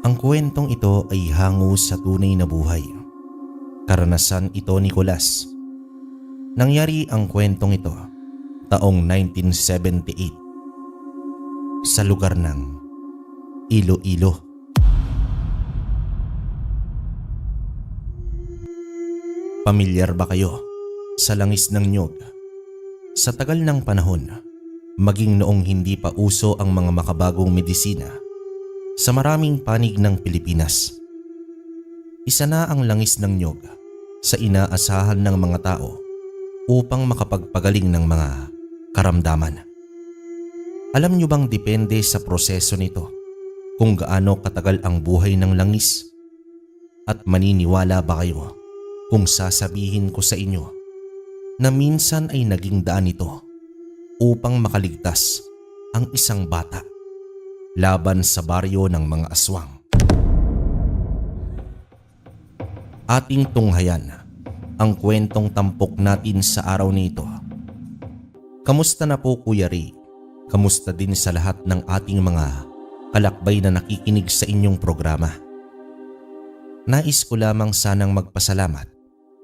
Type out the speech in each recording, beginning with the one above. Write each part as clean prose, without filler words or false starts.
Ang kwentong ito ay hango sa tunay na buhay. Karanasan ito ni Nicolas. Nangyari ang kwentong ito taong 1978 sa lugar ng Iloilo. Pamilyar ba kayo sa langis ng niyog? Sa tagal ng panahon, maging noong hindi pa uso ang mga makabagong medisina sa maraming panig ng Pilipinas, isa na ang langis ng niyog sa inaasahan ng mga tao upang makapagpagaling ng mga karamdaman. Alam niyo bang depende sa proseso nito kung gaano katagal ang buhay ng langis? At maniniwala ba kayo kung sasabihin ko sa inyo na minsan ay naging daan ito upang makaligtas ang isang bata laban sa baryo ng mga aswang? Ating tunghayan ang kwentong tampok natin sa araw nito. Kamusta na po Kuya Ray? Kamusta din sa lahat ng ating mga kalakbay na nakikinig sa inyong programa? Nais ko lamang sanang magpasalamat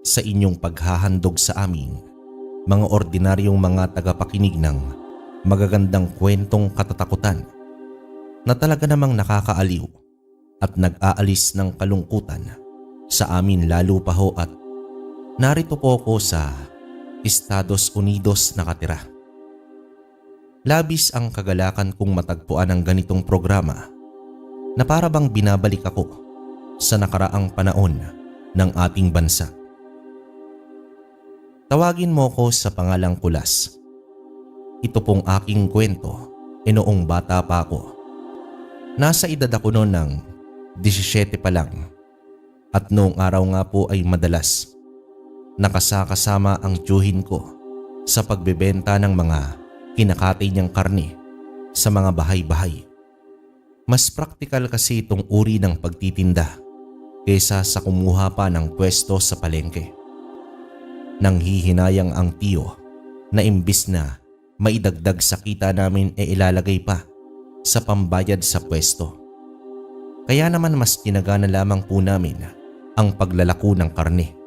sa inyong paghahandog sa amin, mga ordinaryong mga tagapakinig ng magagandang kwentong katatakutan na talaga namang nakakaaliw at nag-aalis ng kalungkutan sa amin, lalo pa ho at narito po ako sa Estados Unidos nakatira. Labis ang kagalakan kong matagpuan ang ganitong programa na para bang binabalik ako sa nakaraang panahon ng ating bansa. Tawagin mo ko sa pangalang Kulas. Ito pong aking kwento noong bata pa ako. Nasa edad ako noon ng 17 pa lang at noong araw nga po ay madalas nakasakasama ang tiyuhin ko sa pagbebenta ng mga kinakatay niyang karne sa mga bahay-bahay. Mas praktikal kasi itong uri ng pagtitinda kesa sa kumuha pa ng pwesto sa palengke. Nanghihinayang ang tiyo na imbis na maidagdag sa kita namin ilalagay pa sa pambayad sa pwesto. Kaya naman mas tinagana lamang po namin ang paglalako ng karne.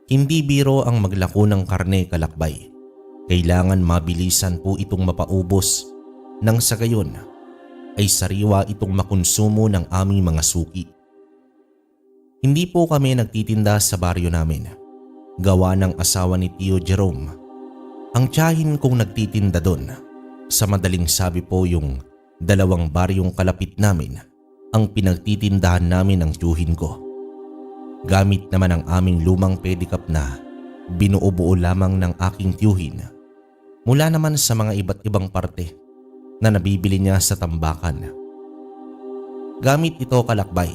Hindi biro ang maglako ng karne, kalakbay. Kailangan mabilisan po itong mapaubos nang sa gayon ay sariwa itong makonsumo ng aming mga suki. Hindi po kami nagtitinda sa baryo namin. Gawa ng asawa ni Tio Jerome. Ang tiyahin kong nagtitinda doon. Sa madaling sabi po yung 2 baryong kalapit namin ang pinagtitindahan namin ng tiyuhin ko. Gamit naman ang aming lumang pedicab na binuo-buo lamang ng aking tiyuhin mula naman sa mga iba't ibang parte na nabibili niya sa tambakan. Gamit ito, kalakbay,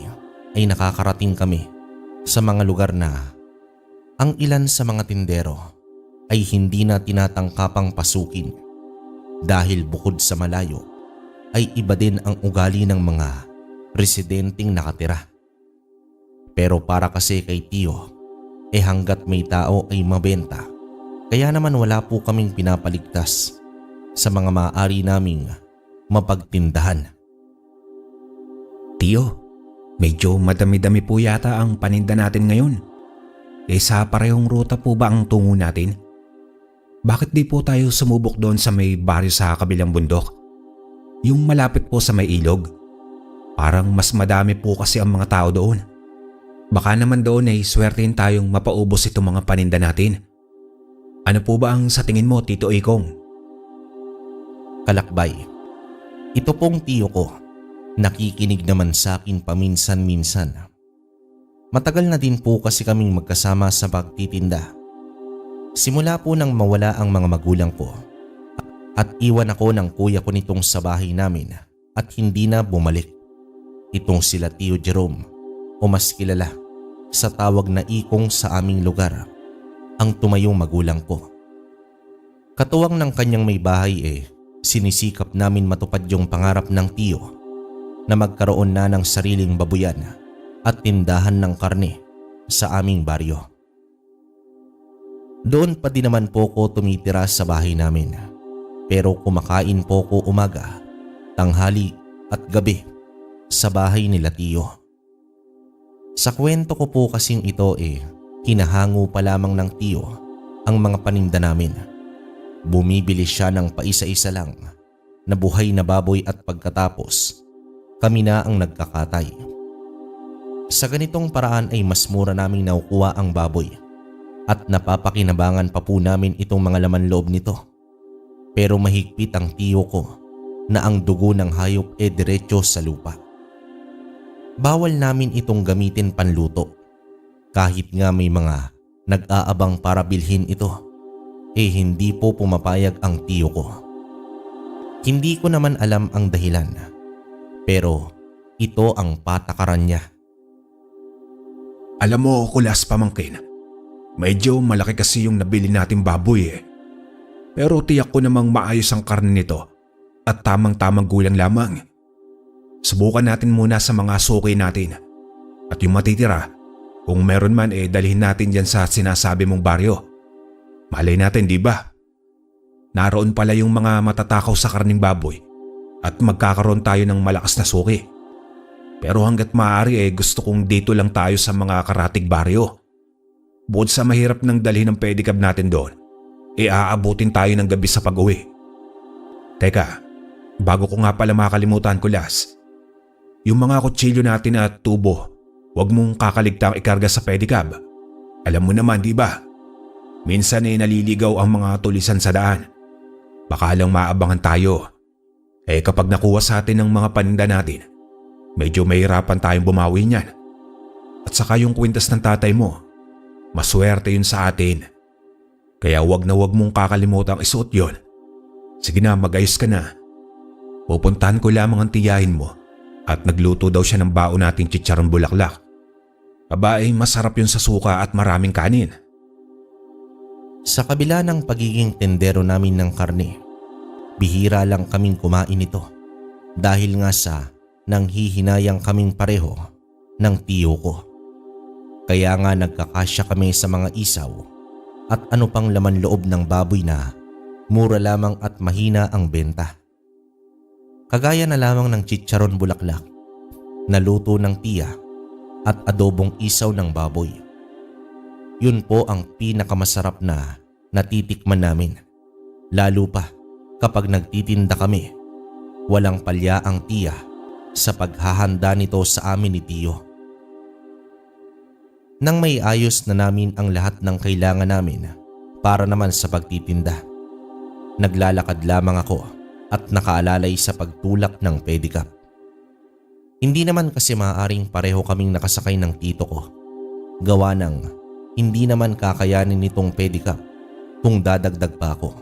ay nakakarating kami sa mga lugar na ang ilan sa mga tindero ay hindi na tinatangkapang pasukin dahil bukod sa malayo ay iba din ang ugali ng mga residenteng nakatira. Pero para kasi kay Tio, hanggat may tao ay mabenta, kaya naman wala po kaming pinapaligtas sa mga maaari naming mapagtindahan. Tio, medyo madami-dami po yata ang paninda natin ngayon. Sa parehong ruta po ba ang tungo natin? Bakit di po tayo sumubok doon sa may baryo sa kabilang bundok? Yung malapit po sa may ilog? Parang mas madami po kasi ang mga tao doon. Baka naman doon ay swertein tayong mapaubos itong mga paninda natin. Ano po ba ang sa tingin mo, Tito Ikong? Kalakbay, ito pong tiyo ko, nakikinig naman sa akin paminsan-minsan. Matagal na din po kasi kaming magkasama sa pagtitinda. Simula po nang mawala ang mga magulang ko at iwan ako ng kuya ko nitong sa bahay namin at hindi na bumalik. Itong sila Tio Jerome o mas kilala sa tawag na Ikong sa aming lugar, ang tumayong magulang ko. Katuwang ng kanyang may bahay sinisikap namin matupad yung pangarap ng tiyo na magkaroon na ng sariling babuyan at tindahan ng karne sa aming baryo. Doon pa din naman po ko tumitira sa bahay namin, pero kumakain po ko umaga, tanghali at gabi sa bahay nila Tiyo. Sa kwento ko po kasing ito hinahango pa lamang ng Tiyo ang mga paninda namin. Bumibili siya ng paisa-isa lang na buhay na baboy at pagkatapos kami na ang nagkakatay. Sa ganitong paraan ay mas mura naming nakukuha ang baboy at napapakinabangan pa po namin itong mga laman loob nito. Pero mahigpit ang Tiyo ko na ang dugo ng hayop diretso sa lupa. Bawal namin itong gamitin panluto. Kahit nga may mga nag-aabang para bilhin ito, hindi po pumapayag ang Tiyo ko. Hindi ko naman alam ang dahilan, pero ito ang patakaran niya. Alam mo, Kulas pamangkin, medyo malaki kasi yung nabili nating baboy Pero tiyak ko namang maayos ang karne nito at tamang-tamang gulang lamang. Subukan natin muna sa mga suki natin. At yung matitira, kung meron man dalhin natin dyan sa sinasabi mong baryo. Malay natin, di ba? Naroon pala yung mga matatakaw sa karning baboy at magkakaroon tayo ng malakas na suki. Pero hanggat maaari gusto kong dito lang tayo sa mga karatig baryo. Bukod sa mahirap nang dalhin ang pedicab natin doon, aabutin tayo ng gabi sa pag-uwi. Teka, bago ko nga pala makalimutan, Kulas. Yung mga kutsilyo natin at tubo, huwag mong kakaligtang ikarga sa pedicab. Alam mo naman, di ba? Minsan naliligaw ang mga tulisan sa daan. Baka lang maabangan tayo. Kapag nakuha sa atin ng mga paninda natin, medyo mahirapan tayong bumawi niyan. At saka yung kwintas ng tatay mo, maswerte yun sa atin. Kaya wag na wag mong kakalimutang isuot yun. Sige na, mag-ayos ka na. Pupuntahan ko lamang ang tiyahin mo at nagluto daw siya ng baon nating chicharon bulaklak. Masarap yun sa suka at maraming kanin. Sa kabila ng pagiging tendero namin ng karne, bihira lang kaming kumain ito dahil nga sa nanghihinayang kaming pareho ng Tiyo ko. Kaya nga nagkakasya kami sa mga isaw at ano pang laman loob ng baboy na mura lamang at mahina ang benta. Kagaya na lamang ng chicharon bulaklak, na luto ng tiya at adobong isaw ng baboy. Yun po ang pinakamasarap na natitikman namin. Lalo pa kapag nagtitinda kami, walang palya ang tiya sa paghahanda nito sa amin ni Tiyo. Nang may ayos na namin ang lahat ng kailangan namin para naman sa pagtitinda, naglalakad lamang ako at nakaalalay sa pagtulak ng pedicab. Hindi naman kasi maaaring pareho kaming nakasakay ng tito ko. Gawa ng hindi naman kakayanin nitong pedicab kung dadagdag pa ako.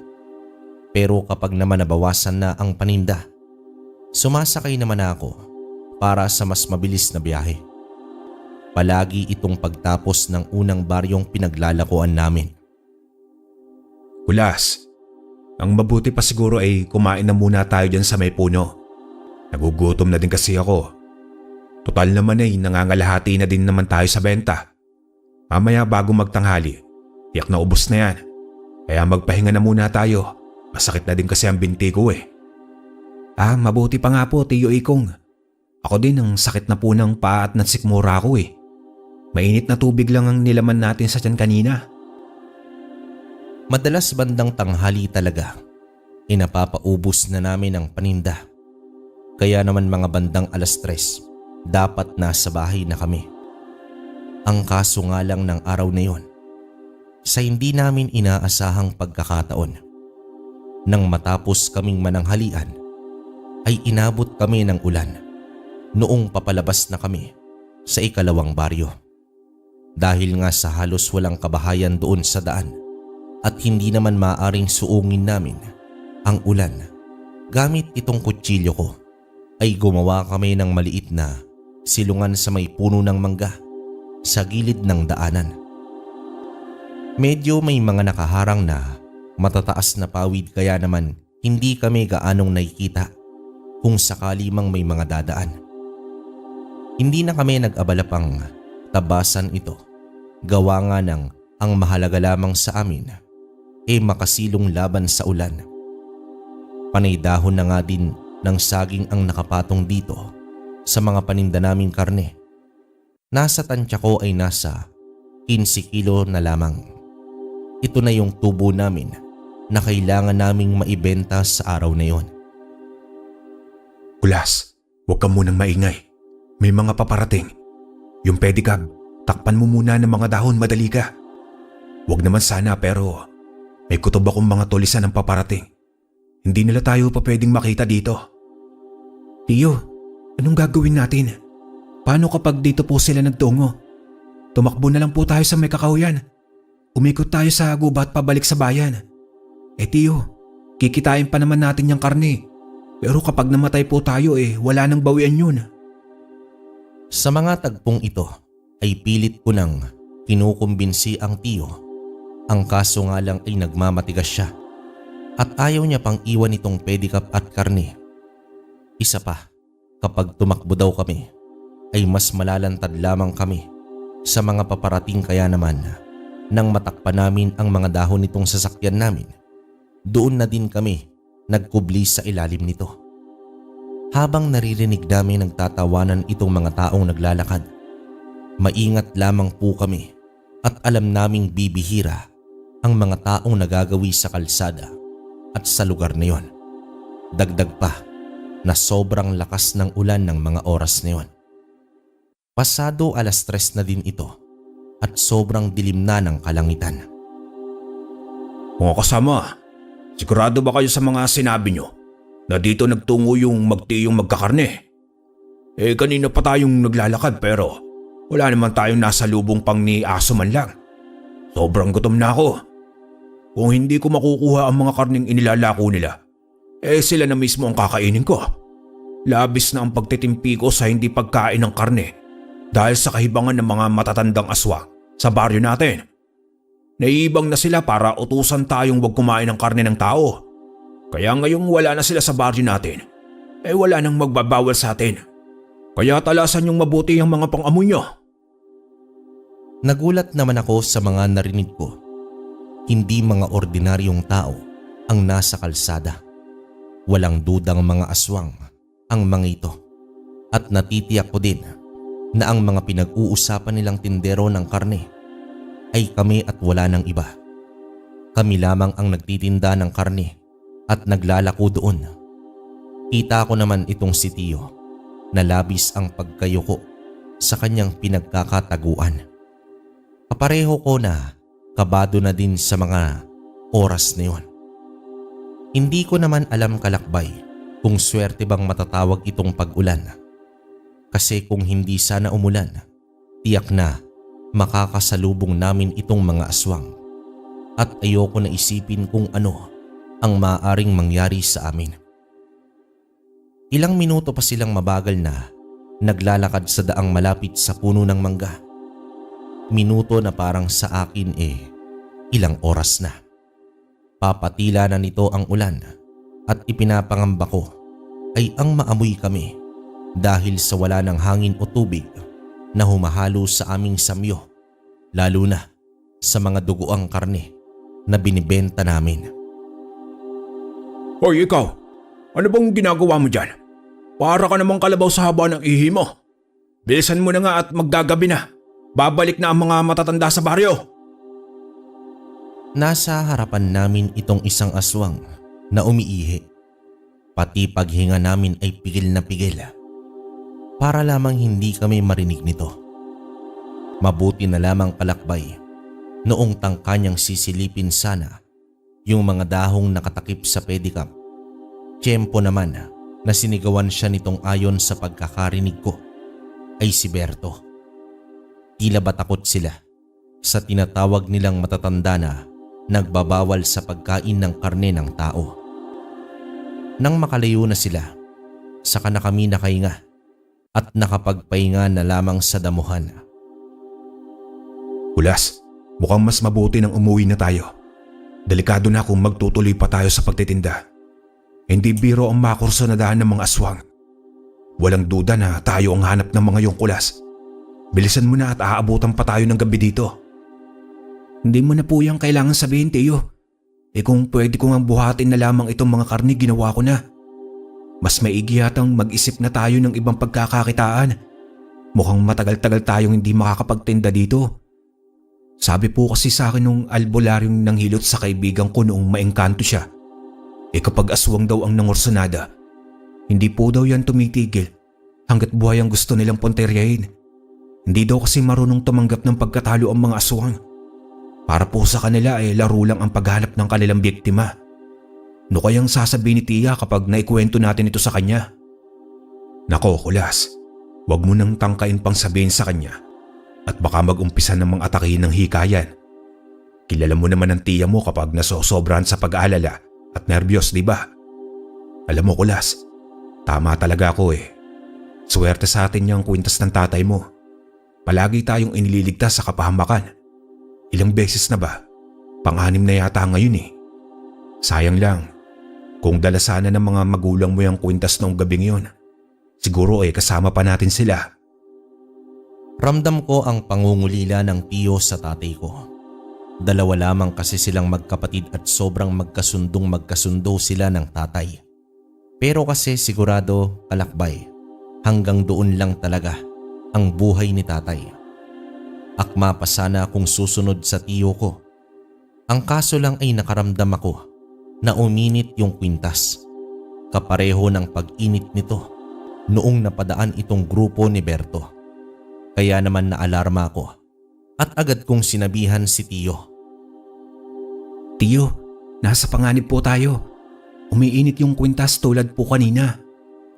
Pero kapag naman nabawasan na ang paninda, sumasakay naman ako para sa mas mabilis na biyahe. Palagi itong pagtapos ng unang baryong pinaglalakuan namin. Kulas, ang mabuti pa siguro ay kumain na muna tayo dyan sa may puno. Nagugutom na din kasi ako. Total naman nangangalahati na din naman tayo sa benta. Mamaya bago magtanghali, tiyak na ubos na yan. Kaya magpahinga na muna tayo. Masakit na din kasi ang binti ko Mabuti pa nga po, Tiyo Ikong. Ako din ang sakit na po ng paa at nasikmura ko Mainit na tubig lang ang nilaman natin sa tiyan kanina. Madalas bandang tanghali talaga, napapaubos na namin ang paninda. Kaya naman mga bandang 3:00, dapat nasa bahay na kami. Ang kaso nga lang ng araw na yon, sa hindi namin inaasahang pagkakataon, nang matapos kaming mananghalian, ay inabot kami ng ulan noong papalabas na kami sa ikalawang baryo. Dahil nga sa halos walang kabahayan doon sa daan at hindi naman maaaring suungin namin ang ulan, gamit itong kutsilyo ko ay gumawa kami ng maliit na silungan sa may puno ng mangga sa gilid ng daanan. Medyo may mga nakaharang na matataas na pawid kaya naman hindi kami gaanong nakikita kung sakali mang may mga dadaan. Hindi na kami nag-abala pang tabasan ito, gawa nga ng ang mahalaga lamang sa amin makasilong laban sa ulan. Panay dahon na nga din ng saging ang nakapatong dito sa mga paninda naming karne. Nasa tansya ko ay nasa 15 kilo na lamang. Ito na yung tubo namin na kailangan naming maibenta sa araw na yon. Kulas, huwag ka munang maingay. May mga paparating. Yung pedicab, takpan mo muna ng mga dahon, madali ka. Huwag naman sana pero may kutob akong mga tulisan ng paparating. Hindi nila tayo pa pwedeng makita dito. Tiyo, anong gagawin natin? Paano kapag dito po sila nagtungo? Tumakbo na lang po tayo sa may kakahuyan. Umikot tayo sa gubat pabalik sa bayan. Tiyo, kikitain pa naman natin yung karne. Pero kapag namatay po tayo wala nang bawian yun. Sa mga tagpong ito ay pilit ko nang kinukumbinsi ang tiyo. Ang kaso nga lang ay nagmamatigas siya at ayaw niya pang iwan itong pedicab at karne. Isa pa, kapag tumakbo daw kami ay mas malalantad lamang kami sa mga paparating, kaya naman nang matakpan namin ang mga dahon nitong sasakyan namin, doon na din kami nagkubli sa ilalim nito. Habang naririnig namin nagtatawanan itong mga taong naglalakad, maingat lamang po kami at alam naming bibihira ang mga taong nagagawi sa kalsada at sa lugar na yon. Dagdag pa na sobrang lakas ng ulan ng mga oras na yon. Pasado 3:00 na din ito at sobrang dilim na ng kalangitan. Mga kasama, sigurado ba kayo sa mga sinabi nyo na dito nagtungo yung magtiyong magkakarne? Kanina pa tayong naglalakad pero wala naman tayong nasa lubong pang ni aso man lang. Sobrang gutom na ako. Kung hindi ko makukuha ang mga karneng inilalako nila, sila na mismo ang kakainin ko. Labis na ang pagtitimpi ko sa hindi pagkain ng karne dahil sa kahibangan ng mga matatandang aswang sa baryo natin. Naiibang na sila para utusan tayong huwag kumain ng karne ng tao. Kaya ngayong wala na sila sa baryo natin, wala nang magbabawal sa atin. Kaya talasan yung mabuti ang mga pang-amoy nyo. Nagulat naman ako sa mga narinig ko. Hindi mga ordinaryong tao ang nasa kalsada. Walang dudang mga aswang ang mga ito. At natitiyak ko din na ang mga pinag-uusapan nilang tindero ng karne ay kami at wala nang iba. Kami lamang ang nagtitinda ng karne at naglalako doon. Kita ko naman itong si Tiyo na labis ang pagkayuko sa kanyang pinagkakataguan. Kapareho ko na kabado na din sa mga oras na yon. Hindi ko naman alam, kalakbay, kung swerte bang matatawag itong pag-ulan. Kasi kung hindi sana umulan, tiyak na makakasalubong namin itong mga aswang. At ayoko na isipin kung ano ang maaaring mangyari sa amin. Ilang minuto pa silang mabagal na naglalakad sa daang malapit sa puno ng mangga. Minuto na parang sa akin ilang oras na. Papatila na nito ang ulan at ipinapangamba ko ay ang maamoy kami dahil sa wala ng hangin o tubig na humahalo sa aming samyo, lalo na sa mga dugoang karne na binibenta namin. Hoy ikaw, ano bang ginagawa mo dyan? Para ka namang kalabaw sa haba ng ihi mo. Bilisan mo na nga at maggagabi na. Babalik na ang mga matatanda sa baryo. Nasa harapan namin itong isang aswang na umiihi. Pati paghinga namin ay pigil na pigil. Para lamang hindi kami marinig nito. Mabuti na lamang, kalakbay, noong tangka niyang sisilipin sana yung mga dahong nakatakip sa pedicab. Tiyempo naman na sinigawan siya nitong ayon sa pagkakarinig ko ay si Berto. Tila ba takot sila sa tinatawag nilang matatanda na nagbabawal sa pagkain ng karne ng tao. Nang makalayo na sila, saka na kami nakahinga at nakapagpahinga na lamang sa damuhan. Ulas, mukhang mas mabuti nang umuwi na tayo. Delikado na kung magtutuloy pa tayo sa pagtitinda. Hindi biro ang makurso na daan ng mga aswang. Walang duda na tayo ang hanap ng mga yung kulas. Bilisan mo na at aabutan pa tayo ng gabi dito. Hindi mo na po yung kailangan sabihin, Tiyo. Kung pwede ko nga buhatin na lamang itong mga karne, ginawa ko na. Mas maigi yatang mag-isip na tayo ng ibang pagkakakitaan. Mukhang matagal-tagal tayong hindi makakapagtinda dito. Sabi po kasi sa akin nung albularyong nanghilot sa kaibigan ko noong maengkanto siya, kapag aswang daw ang nangorsunada, hindi po daw yan tumitigil hanggat buhay ang gusto nilang ponteryahin. Hindi daw kasi marunong tumanggap ng pagkatalo ang mga aswang. Para po sa kanila laro lang ang paghanap ng kanilang biktima. No kayang sasabihin ni Tia kapag naikwento natin ito sa kanya? Nako, Kulas, wag mo nang tangkain pang sabihin sa kanya at baka mag-umpisa namang atakihin ng hikayan. Kilala mo naman ang Tia mo kapag nasosobrahan sa pag-aalala at nervyos, di ba? Alam mo, Kulas, tama talaga ako Swerte sa atin yung kwintas ng tatay mo. Palagi tayong inililigtas sa kapahamakan. Ilang beses na ba? Pang-anim na yata ngayon Sayang lang, kung dala sana ng mga magulang mo yung kwintas noong gabing yun, siguro kasama pa natin sila. Ramdam ko ang pangungulila ng tiyo sa tatay ko. Dalawa lamang kasi silang magkapatid at sobrang magkasundo sila ng tatay. Pero kasi sigurado, Kalakbay, hanggang doon lang talaga ang buhay ni tatay. Akma pa sana kung susunod sa tiyo ko. Ang kaso lang ay nakaramdam ako na uminit yung kwintas. Kapareho ng pag-init nito noong napadaan itong grupo ni Berto. Kaya naman naalarma ako at agad kong sinabihan si tiyo. Tiyo, nasa panganib po tayo. Umiinit yung kwintas tulad po kanina.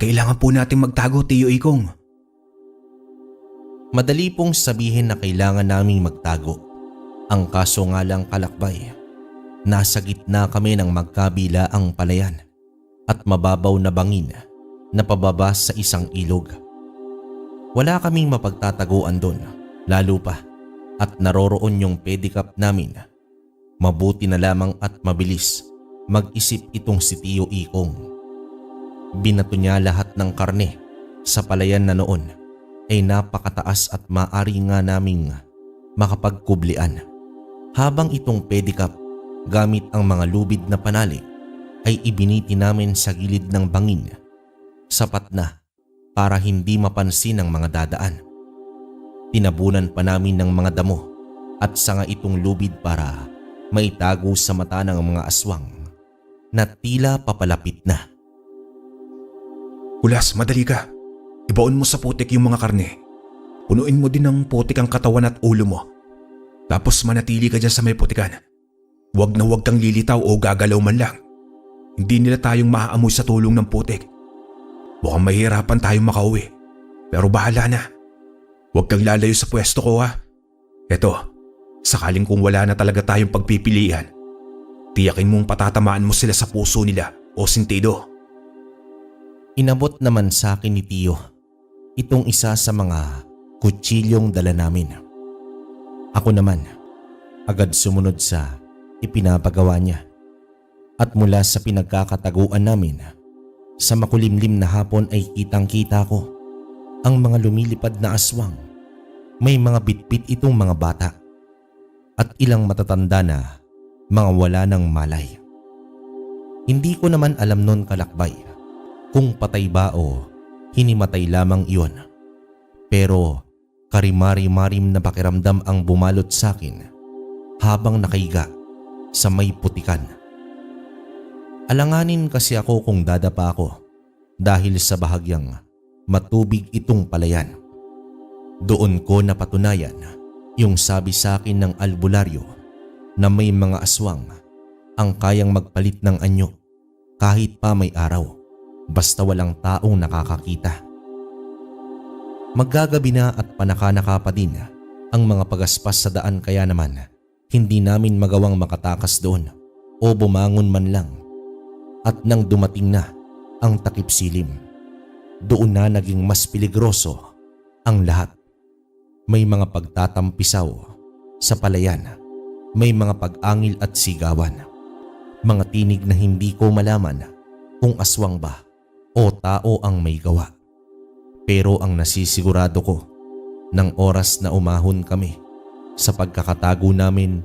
Kailangan po natin magtago, Tiyo Ikong. Madali pong sabihin na kailangan naming magtago. Ang kaso nga lang, Kalakbay, nasa gitna kami ng magkabilaang palayan at mababaw na bangin na pababa sa isang ilog. Wala kaming mapagtataguan doon, lalo pa at naroroon yung pedicab namin. Mabuti na lamang at mabilis mag-isip itong si Tiyo Ikong. Binato niya lahat ng karne sa palayan na noon ay napakataas at maaari nga naming makapagkublian. Habang itong pedicab gamit ang mga lubid na panali ay ibiniti namin sa gilid ng bangin. Sapat na para hindi mapansin ng mga dadaan. Tinabunan pa namin ng mga damo at sanga itong lubid para maitago sa mata ng mga aswang na tila papalapit na. Kulas, madali ka. Ibaon mo sa putik yung mga karne. Punuin mo din ng putik ang katawan at ulo mo. Tapos manatili ka dyan sa may putikan. Huwag na huwag kang lilitaw o gagalaw man lang. Hindi nila tayong maaamoy sa tulong ng putik. Mukhang mahirapan tayong makauwi. Pero bahala na. Huwag kang lalayo sa pwesto ko Eto, sakaling kung wala na talaga tayong pagpipilian, tiyakin mong patatamaan mo sila sa puso nila o sintido. Inabot naman sa akin ni Tiyo itong isa sa mga kutsilyong dala namin. Ako naman, agad sumunod sa ipinapagawa niya. At mula sa pinagkakataguan namin, sa makulimlim na hapon ay kitang-kita ko ang mga lumilipad na aswang. May mga bitbit itong mga bata at ilang matatanda na mga wala ng malay. Hindi ko naman alam nun, Kalakbay, kung patay ba o hinimatay lamang iyon. Pero karimari-marim na pakiramdam ang bumalot sa akin habang nakaiga sa may putikan. Alanganin kasi ako kung dadapa ako dahil sa bahagyang matubig itong palayan. Doon ko napatunayan yung sabi sa akin ng albularyo na may mga aswang ang kayang magpalit ng anyo kahit pa may araw. Basta walang taong nakakakita. Maggagabi na at panaka-naka pa din ang mga pagaspas sa daan, kaya naman hindi namin magawang makatakas doon o bumangon man lang. At nang dumating na ang takip silim, doon na naging mas peligroso ang lahat. May mga pagtatampisaw sa palayan, may mga pag-angil at sigawan, mga tinig na hindi ko malaman kung aswang ba o tao ang may gawa. Pero ang nasisigurado ko, ng oras na umahon kami sa pagkakatago namin,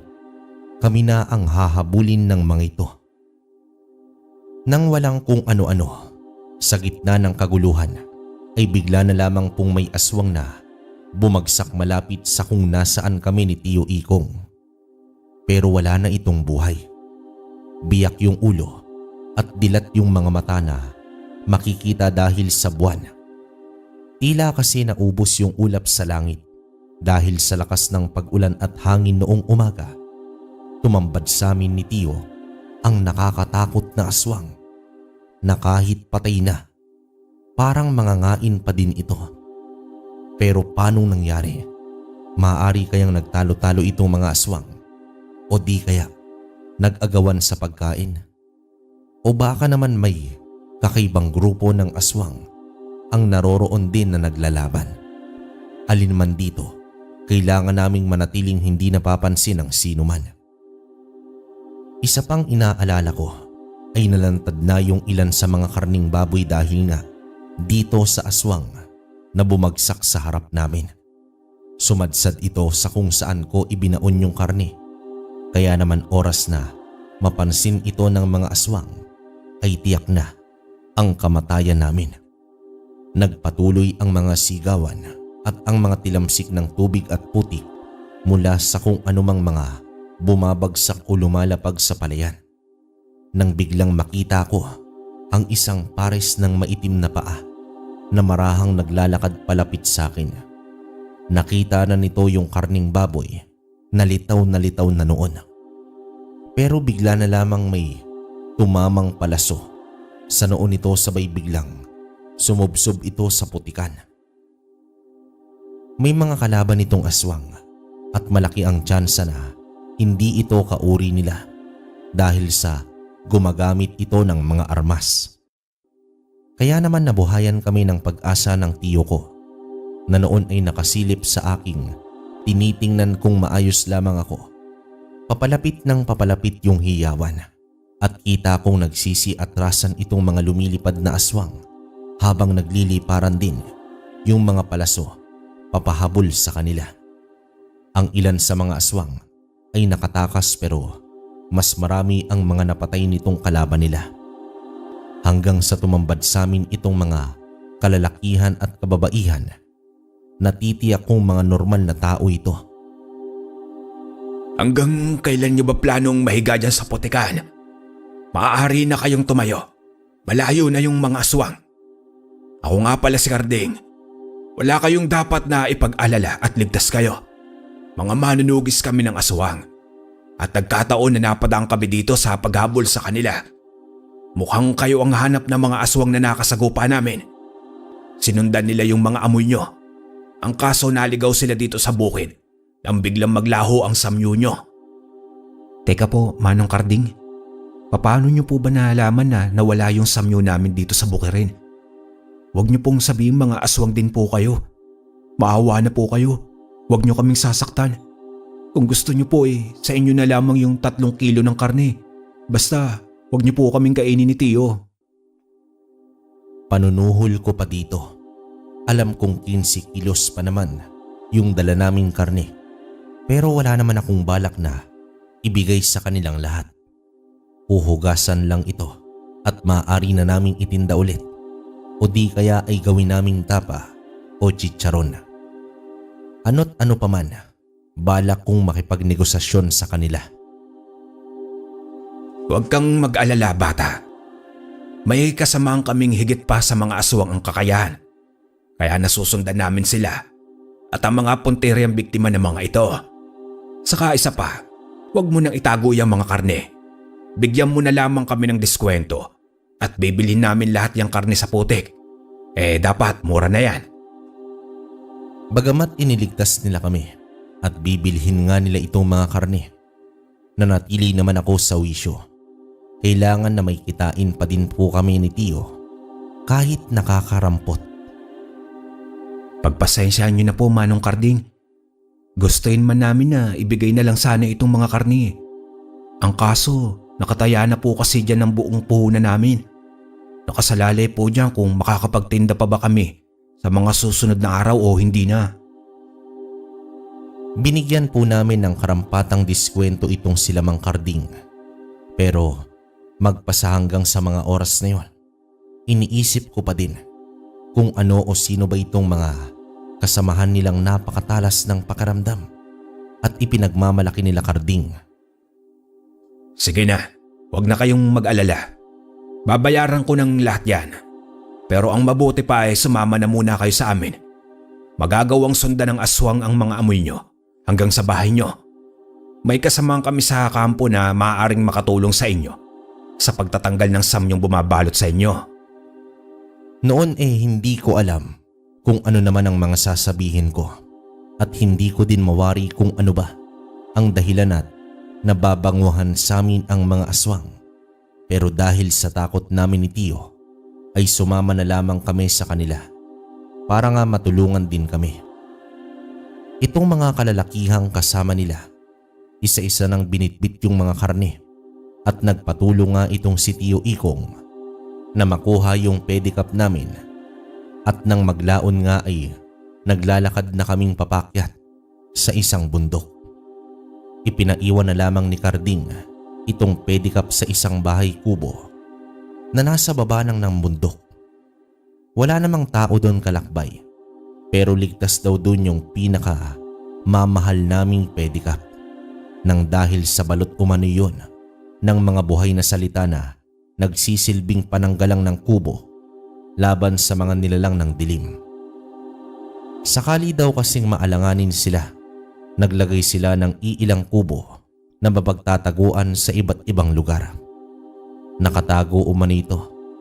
kami na ang hahabulin ng mga ito. Nang walang kung ano-ano, Sa gitna ng kaguluhan ay bigla na lamang pong may aswang na bumagsak malapit sa kung nasaan kami ni Tio Ikong. Pero wala na itong buhay. Biyak yung ulo at dilat yung mga mata na makikita dahil sa buwan. Tila kasi naubos yung ulap sa langit dahil sa lakas ng pag-ulan at hangin noong umaga. Tumambad sa amin ni Tio ang nakakatakot na aswang na kahit patay na, parang mangangain pa din ito. Pero paanong nangyari? Maaari kayang nagtalo-talo itong mga aswang? O di kaya nag-agawan sa pagkain? O baka naman may kakaibang grupo ng aswang ang naroroon din na naglalaban? Alin man dito, kailangan naming manatiling hindi napapansin ng sino man. Isa pang inaalala ko ay nalantad na yung ilan sa mga karning baboy dahil nga dito sa aswang na bumagsak sa harap namin. Sumadsad ito sa kung saan ko ibinaon yung karne. Kaya naman oras na mapansin ito ng mga aswang ay tiyak na ang kamatayan namin. Nagpatuloy ang mga sigawan at ang mga tilamsik ng tubig at putik mula sa kung anumang mga bumabagsak o lumalapag sa palayan. Nang biglang makita ko ang isang pares ng maitim na paa na marahang naglalakad palapit sa akin. Nakita na nito yung karning baboy na litaw na noon. Pero bigla na lamang may tumamang palaso sa noon nito, sabay biglang sumubsob ito sa putikan. May mga kalaban itong aswang at malaki ang tsansa na hindi ito kauri nila dahil sa gumagamit ito ng mga armas. Kaya naman nabuhayan kami ng pag-asa ng tiyo ko na noon ay nakasilip sa aking tinitingnan kung maayos lamang ako. Papalapit ng papalapit yung hiyawan at kita kong nagsisi-atrasan itong mga lumilipad na aswang habang nagliliparan din yung mga palaso papahabol sa kanila. Ang ilan sa mga aswang ay nakatakas pero mas marami ang mga napatay nitong kalaban nila. Hanggang sa tumambad sa amin itong mga kalalakihan at kababaihan, natitiyak kong mga normal na tao ito. Hanggang kailan niyo ba planong mahiga dyan sa putikan? Maaari na kayong tumayo. Malayo na yung mga aswang. Ako nga pala si Karding. Wala kayong dapat na ipag-alala at ligtas kayo. Mga manunugis kami ng aswang. At nagkataon na napadaan kami dito sa paghabol sa kanila. Mukhang kayo ang hanap ng mga aswang na nakasagupa namin. Sinundan nila yung mga amoy nyo. Ang kaso naligaw sila dito sa bukid nang biglang maglaho ang samyo nyo. Teka po, Manong Karding. Paano nyo po ba nalaman na nawala yung samyo namin dito sa bukirin? Huwag nyo pong sabihin mga aswang din po kayo. Maawa na po kayo. Huwag nyo kaming sasaktan. Kung gusto nyo po sa inyo na lamang yung 3 kilo ng karne. Basta, huwag nyo po kaming kainin ni Tio. Panunuhol ko pa dito. Alam kong 15 kilos pa naman yung dala naming karne. Pero wala naman akong balak na ibigay sa kanilang lahat. Uhugasan lang ito at maaari na naming itinda ulit. O di kaya ay gawin naming tapa o chicharon. Ano't ano pa man, balak kong makipagnegosasyon sa kanila. Huwag kang mag-alala, bata. May kasamahan kaming higit pa sa mga aswang ang kakayahan. Kaya nasusundan namin sila at ang mga punteriang biktima ng mga ito. Saka isa pa, huwag mo nang itago yung mga karne. Bigyan mo na lamang kami ng diskwento at bibilhin namin lahat yung karne sa putik. Dapat mura na yan. Bagamat iniligtas nila kami at bibilhin nga nila itong mga karne, nanatili naman ako sa wisyo. Kailangan na may kitain pa din po kami ni Tio kahit nakakarampot. Pagpasensyaan niyo na po, Manong Karding. Gustuin man namin na ibigay na lang sana itong mga karne. Ang kaso, nakataya na po kasi dyan ang buong puhunan namin. Nakasalalay po dyan kung makakapagtinda pa ba kami sa mga susunod na araw o hindi na. Binigyan po namin ng karampatang diskwento itong sila Mang Karding. Pero magpasa hanggang sa mga oras na yon, iniisip ko pa din kung ano o sino ba itong mga kasamahan nilang napakatalas ng pakiramdam at ipinagmamalaki nila Karding. Sige na, huwag na kayong mag-alala. Babayaran ko ng lahat yan. Pero ang mabuti pa ay sumama na muna kayo sa amin. Magagawang sundan ng aswang ang mga amoy nyo hanggang sa bahay nyo. May kasamahan kami sa kampo na maaaring makatulong sa inyo sa pagtatanggal ng samyong bumabalot sa inyo. Noon hindi ko alam kung ano naman ang mga sasabihin ko at hindi ko din mawari kung ano ba ang dahilan at nababanguhan sa amin ang mga aswang. Pero dahil sa takot namin ni Tio ay sumama na lamang kami sa kanila para nga matulungan din kami. Itong mga kalalakihang kasama nila, isa-isa nang binitbit yung mga karne at nagpatulong nga itong si Tio Ikong na makuha yung pedicab namin at nang maglaon nga ay naglalakad na kaming papakyat sa isang bundok. Ipinaiwan na lamang ni Karding itong pedicab sa isang bahay kubo na nasa baba ng bundok. Wala namang tao doon kalakbay pero ligtas daw doon yung pinaka mamahal naming pedicab nang dahil sa balot umano yun ng mga buhay na salita na nagsisilbing pananggalang ng kubo laban sa mga nilalang ng dilim. Sakali daw kasing maalanganin sila, naglagay sila ng iilang kubo na mapagtataguan sa iba't ibang lugar. Nakatago umano ito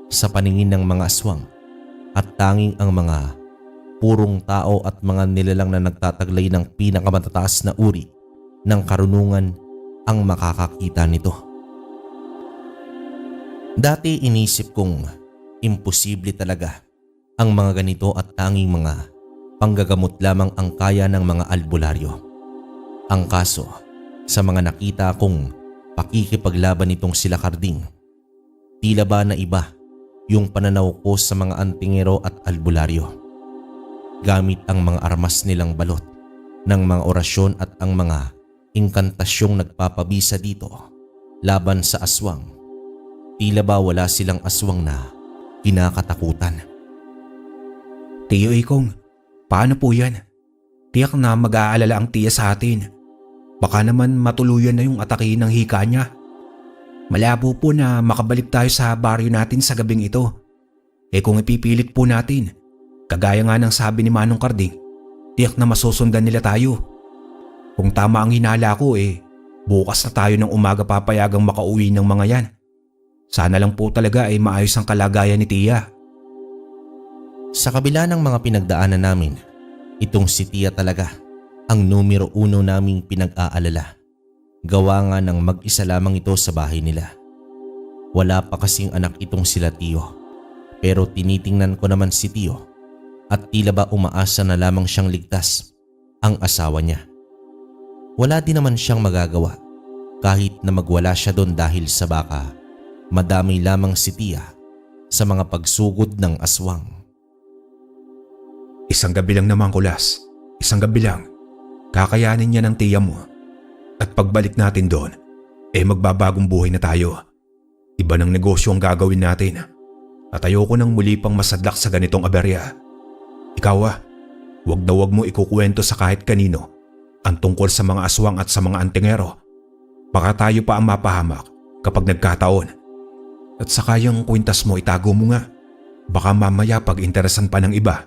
sa paningin ng mga aswang at tanging ang mga purong tao at mga nilalang na nagtataglay ng pinakamatataas na uri ng karunungan ang makakakita nito. Dati inisip kong imposible talaga ang mga ganito at tanging mga panggagamot lamang ang kaya ng mga albularyo. Ang kaso, sa mga nakita kong pakikipaglaban nitong sila Karding, tila ba na iba yung pananaw ko sa mga antingero at albularyo. Gamit ang mga armas nilang balot ng mga orasyon at ang mga inkantasyong nagpapabisa dito laban sa aswang, tila ba wala silang aswang na kinakatakutan. Tio Ikong, paano po yan? Tiyak na mag-aalala ang tiya sa atin. Baka naman matuluyan na yung atake ng hika niya. Malabo po na makabalik tayo sa baryo natin sa gabing ito. Kung ipipilit po natin, kagaya nga ng sabi ni Manong Karding, tiyak na masusundan nila tayo. Kung tama ang hinala ko bukas na tayo ng umaga papayagang makauwi ng mga yan. Sana lang po talaga maayos ang kalagayan ni Tia. Sa kabila ng mga pinagdaanan namin, itong si Tia talaga ang numero 1 naming pinag-aalala. Gawa nga ng mag-isa lamang ito sa bahay nila. Wala pa kasing anak itong sila Tio. Pero tinitingnan ko naman si Tio at tila ba umaasa na lamang siyang ligtas ang asawa niya. Wala din naman siyang magagawa kahit na magwala siya doon dahil sa baka madami lamang si Tia sa mga pagsugod ng aswang. Isang gabi lang naman, Kulas. Isang gabi lang. Kakayanin niya ng tiya mo. At pagbalik natin doon, magbabagong buhay na tayo. Iba ng negosyo ang gagawin natin. At ayoko nang muli pang masadlak sa ganitong aberya. Ikaw wag na wag mo ikukwento sa kahit kanino ang tungkol sa mga aswang at sa mga antingero. Baka tayo pa ang mapahamak kapag nagkataon. At saka yung kwintas mo itago mo nga. Baka mamaya pag-interesan pa ng iba.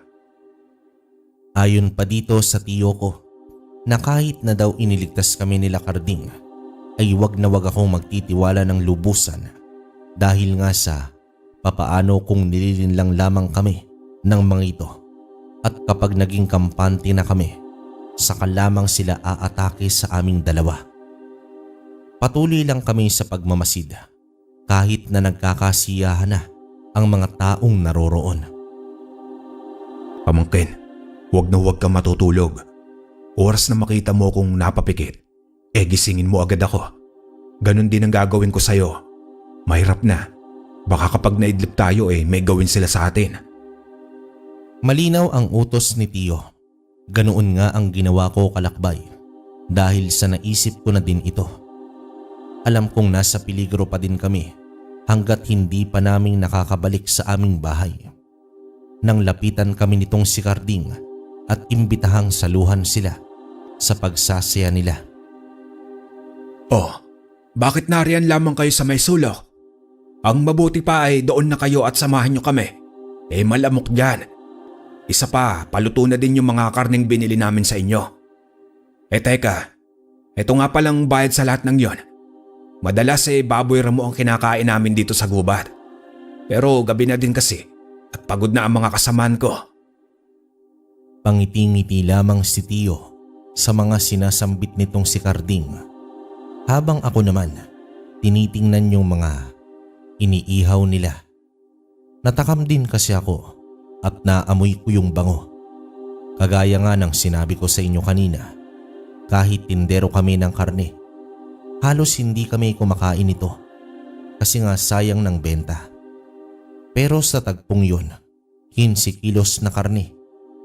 Ayon pa dito sa tiyo ko na kahit na daw iniligtas kami nila Karding ay wag na wag akong magtitiwala ng lubusan dahil nga sa papaano kung nililinlang lamang kami ng mga ito at kapag naging kampante na kami saka lamang sila aatake sa aming dalawa. Patuloy lang kami sa pagmamasid kahit na nagkakasiyahan na ang mga taong naroroon. Pamangkin, huwag na huwag kang matutulog. Oras na makita mo kung napapikit, gisingin mo agad ako. Ganon din ang gagawin ko sa'yo. Mahirap na. Baka kapag naidlip tayo may gawin sila sa atin. Malinaw ang utos ni Tio. Ganoon nga ang ginawa ko kalakbay dahil sa naisip ko na din ito. Alam kong nasa peligro pa din kami hanggat hindi pa naming nakakabalik sa aming bahay. Nang lapitan kami nitong si Carding at imbitahang saluhan sila sa pagsasaya nila. Oh, bakit nariyan lamang kayo sa may sulok? Ang mabuti pa ay doon na kayo at samahan nyo kami. Malamok dyan. Isa pa, paluto na din yung mga karneng binili namin sa inyo. Teka, eto nga palang bayad sa lahat ng yon. Madalas baboy ramo ang kinakain namin dito sa gubat. Pero gabi na din kasi at pagod na ang mga kasamaan ko. Pangiti-ngiti lamang si Tio sa mga sinasambit nitong si Carding. Habang ako naman, tinitingnan yung mga iniihaw nila. Natakam din kasi ako at naamoy ko yung bango. Kagaya nga ng sinabi ko sa inyo kanina, kahit tindero kami ng karne, halos hindi kami kumakain nito kasi nga sayang ng benta. Pero sa tagpong yun, 15 kilos na karne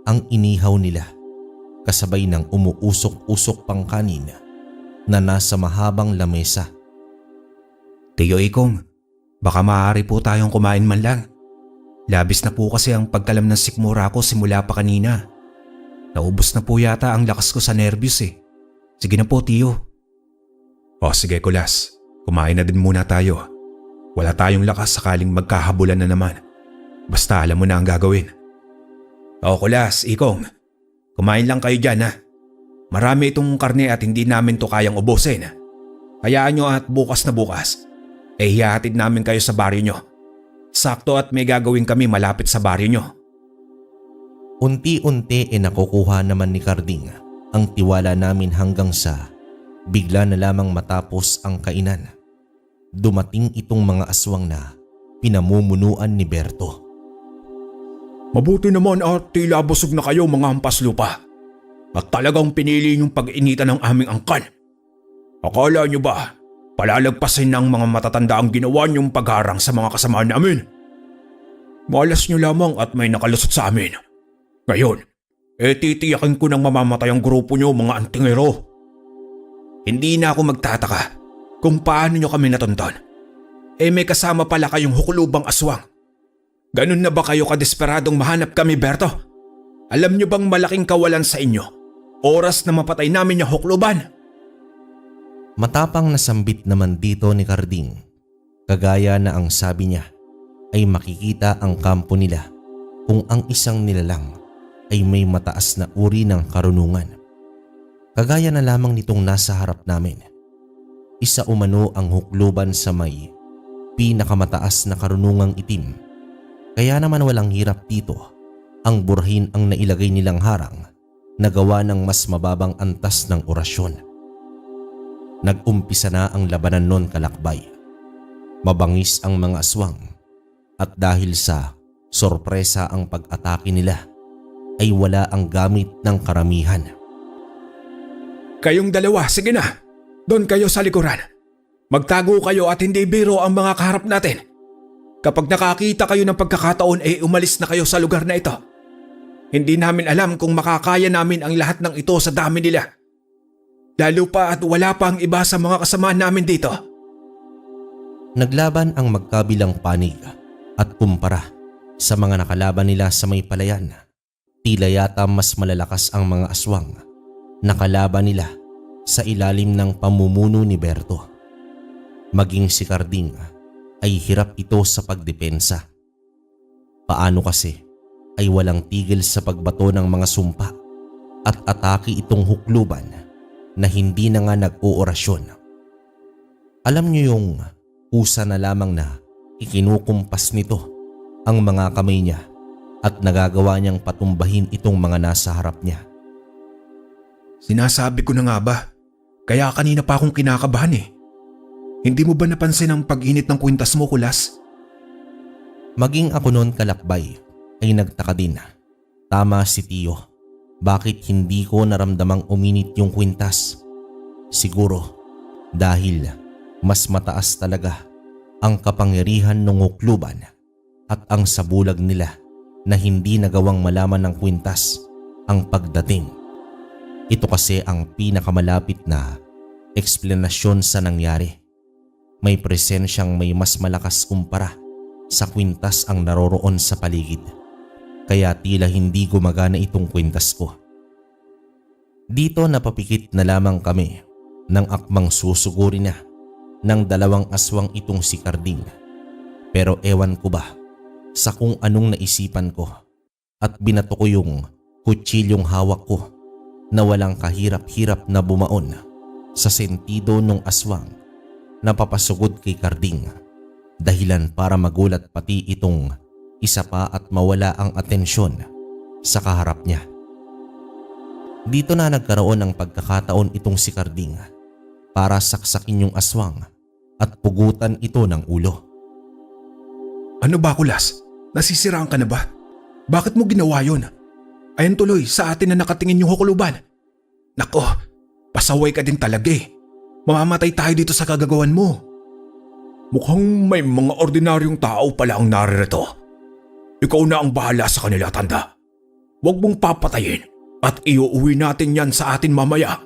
ang inihaw nila kasabay ng umuusok-usok pang kanin na nasa mahabang lamesa. Tiyo Ikong, baka maaari po tayong kumain man lang. Labis na po kasi ang pagkalam ng sikmura ko simula pa kanina. Naubos na po yata ang lakas ko sa nervyos Sige na po, Tiyo. O sige, Kulas. Kumain na din muna tayo. Wala tayong lakas sakaling magkahabulan na naman. Basta alam mo na ang gagawin. O Kulas, Ikong. Kumain lang kayo dyan ha. Marami itong karne at hindi namin to kayang ubusin. Hayaan nyo at bukas na bukas. Hihatid namin kayo sa baryo nyo. Sakto at may gagawin kami malapit sa baryo nyo. Unti-unti nakukuha naman ni Carding ang tiwala namin hanggang sa bigla na lamang matapos ang kainan. Dumating itong mga aswang na pinamumunuan ni Berto. Mabuti naman at tila busog na kayo mga hampas lupa. At talagang pinili yung pag-initan ng aming angkan. Akala nyo ba palalagpasin ng mga matatanda ang ginawa niyong pagharang sa mga kasama namin? Malas nyo lamang at may nakalusot sa amin. Ngayon, titiyakin ko ng mamamatay ang grupo nyo mga antingero. Hindi na ako magtataka kung paano nyo kami natunton. May kasama pala kayong hukulubang aswang. Ganun na ba kayo kadesperadong mahanap kami, Berto? Alam nyo bang malaking kawalan sa inyo? Oras na mapatay namin yung hukluban. Matapang na sambit naman dito ni Carding. Kagaya na ang sabi niya ay makikita ang kampo nila kung ang isang nilalang ay may mataas na uri ng karunungan. Kagaya na lamang nitong nasa harap namin. Isa umano ang hukluban sa may pinakamataas na karunungang itim. Kaya naman walang hirap dito ang burhin ang nailagay nilang harang na gawa ng mas mababang antas ng orasyon. Nag-umpisa na ang labanan nun, kalakbay. Mabangis ang mga aswang at dahil sa sorpresa ang pag-atake nila ay wala ang gamit ng karamihan. Kayong dalawa, sige na. Doon kayo sa likuran. Magtago kayo at hindi biro ang mga kaharap natin. Kapag nakakita kayo ng pagkakataon umalis na kayo sa lugar na ito. Hindi namin alam kung makakaya namin ang lahat ng ito sa dami nila. Lalo pa at wala pa ang iba sa mga kasama namin dito. Naglaban ang magkabilang panig at kumpara sa mga nakalaban nila sa may palayan. Tila yata mas malalakas ang mga aswang nakalaban nila sa ilalim ng pamumuno ni Berto. Maging si Carding ay hirap ito sa pagdepensa. Paano kasi ay walang tigil sa pagbato ng mga sumpa at atake itong hukluban na hindi na nga nag-oorasyon. Alam niyo yung usa na lamang na ikinukumpas nito ang mga kamay niya at nagagawa niyang patumbahin itong mga nasa harap niya. Sinasabi ko na nga ba? Kaya kanina pa akong kinakabahan Hindi mo ba napansin ang pag-init ng kwintas mo, Kulas? Maging ako noon, kalakbay, ay nagtaka din. Tama si Tio. Bakit hindi ko naramdamang uminit yung kwintas? Siguro dahil mas mataas talaga ang kapangyarihan ng hukluban at ang sabulag nila na hindi nagawang malaman ng kwintas ang pagdating. Ito kasi ang pinakamalapit na eksplanasyon sa nangyari. May presensyang may mas malakas kumpara sa kwintas ang naroroon sa paligid. Kaya tila hindi gumagana itong kwintas ko. Dito napapikit na lamang kami ng akmang susugurin na ng dalawang aswang itong si Carding. Pero ewan ko ba sa kung anong naisipan ko at binato ko yung kutsilyong hawak ko na walang kahirap-hirap na bumaon sa sentido ng aswang na papasugod kay Carding. Dahilan para magulat pati itong isa pa at mawala ang atensyon sa kaharap niya. Dito na nagkaroon ng pagkakataon itong si Carding para saksakin yung aswang at pugutan ito ng ulo. Ano ba, Kulas? Nasisiraan ka na ba? Bakit mo ginawa yun? Ayan tuloy sa atin na nakatingin yung hukuluban. Nako, pasaway ka din talaga eh. Mamamatay tayo dito sa kagagawan mo. Mukhang may mga ordinaryong tao pala ang naririto. Ikaw na ang bahala sa kanila, tanda. Huwag mong papatayin at iuuwi natin yan sa atin mamaya.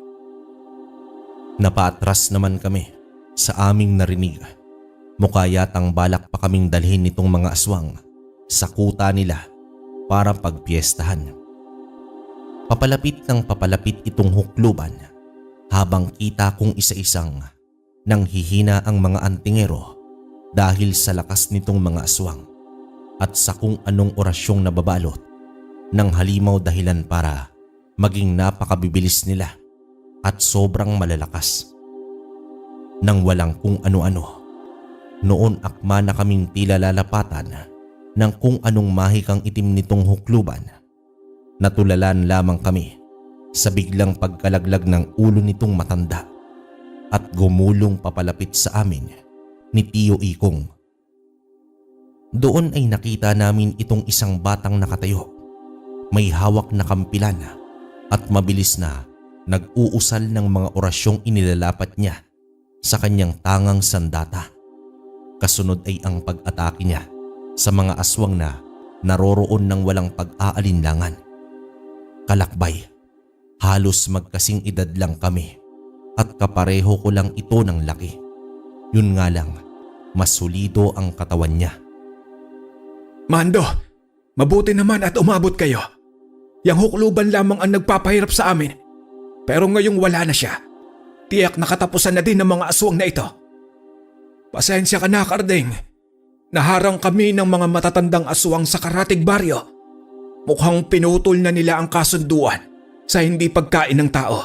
Napaatras naman kami sa aming narinig. Mukha yatang balak pa kaming dalhin nitong mga aswang sa kuta nila para pagpiestahan. Papalapit ng papalapit itong hukluban habang kita kong isa-isang nanghihina ang mga antingero dahil sa lakas nitong mga aswang at sa kung anong orasyong nababalot ng halimaw dahilan para maging napakabibilis nila at sobrang malalakas. Nang walang kung ano-ano, noon akma na kaming tila lalapatan ng kung anong mahikang itim nitong hukluban. Natulalan lamang kami sa biglang pagkalaglag ng ulo nitong matanda at gumulong papalapit sa amin ni Tio Ikong. Doon ay nakita namin itong isang batang nakatayo. May hawak na kampilan at mabilis na nag-uusal ng mga orasyong inilalapat niya sa kanyang tangang sandata. Kasunod ay ang pag-atake niya sa mga aswang na naroroon ng walang pag-aalinlangan. Kalakbay, halos magkasing edad lang kami at kapareho ko lang ito ng laki. Yun nga lang, mas solido ang katawan niya. Mando, mabuti naman at umabot kayo. Yang hukluban lamang ang nagpapahirap sa amin. Pero ngayong wala na siya, tiyak nakatapusan na din ng mga aswang na ito. Pasensya ka na, Carding. Naharang kami ng mga matatandang aswang sa Karatig Baryo. Mukhang pinutol na nila ang kasunduan sa hindi pagkain ng tao.